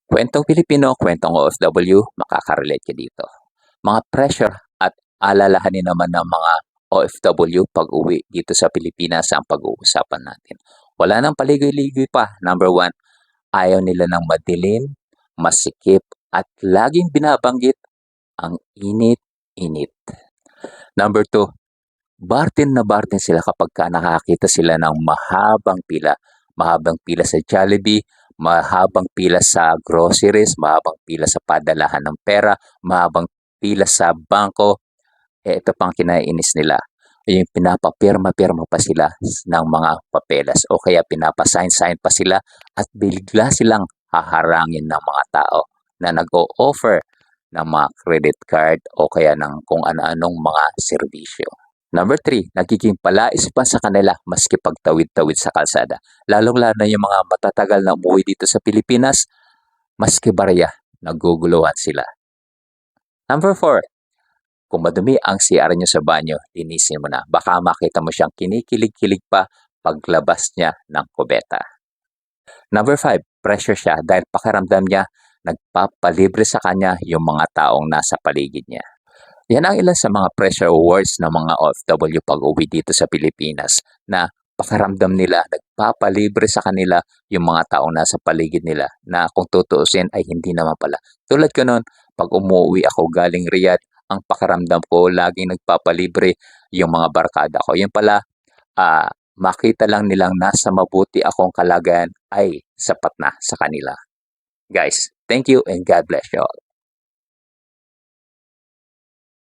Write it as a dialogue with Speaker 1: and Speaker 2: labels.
Speaker 1: Kwentong Pilipino, kwentong OFW, makaka-relate ka dito. Mga pressure at alalahanin naman ng mga OFW pag-uwi dito sa Pilipinas ang pag-uusapan natin. Wala nang paligoy-ligoy pa. Number one, ayaw nila ng madilim, masikip, at laging binabanggit ang init-init. Number two, bartin na bartin sila kapag nakakita sila ng mahabang pila. Mahabang pila sa Jollibee, mahabang pila sa groceries, mahabang pila sa padalahan ng pera, mahabang pila sa bangko. Ito pang kinaiinis nila. Yung pinapapirma-pirma pa sila ng mga papeles o kaya pinapasign-sign pa sila at bigla silang haharangin ng mga tao na nag-o-offer ng mga credit card o kaya ng kung ano-anong mga serbisyo. Number three, nagiging palais pa sa kanila maski pagtawid-tawid sa kalsada. Lalong-lalo na yung mga matatagal na umuwi dito sa Pilipinas, maski barya, naguguluhan sila. Number four, kung madumi ang CR nyo sa banyo, linisin mo na. Baka makita mo siyang kinikilig-kilig pa paglabas niya ng kubeta. Number five, pressure siya dahil pakiramdam niya nagpapalibre sa kanya yung mga taong nasa paligid niya. Yan ang ilan sa mga pressure words ng mga OFW pag-uwi dito sa Pilipinas na pakiramdam nila nagpapalibre sa kanila yung mga taong nasa paligid nila na kung tutuusin ay hindi naman pala. Tulad ko noon, pag umuwi ako galing Riyadh, ang pakiramdam ko laging nagpapalibre yung mga barkada ko. Yun pala, makita lang nilang nasa mabuti akong kalagayan ay sapat na sa kanila. Guys, thank you and God bless you all.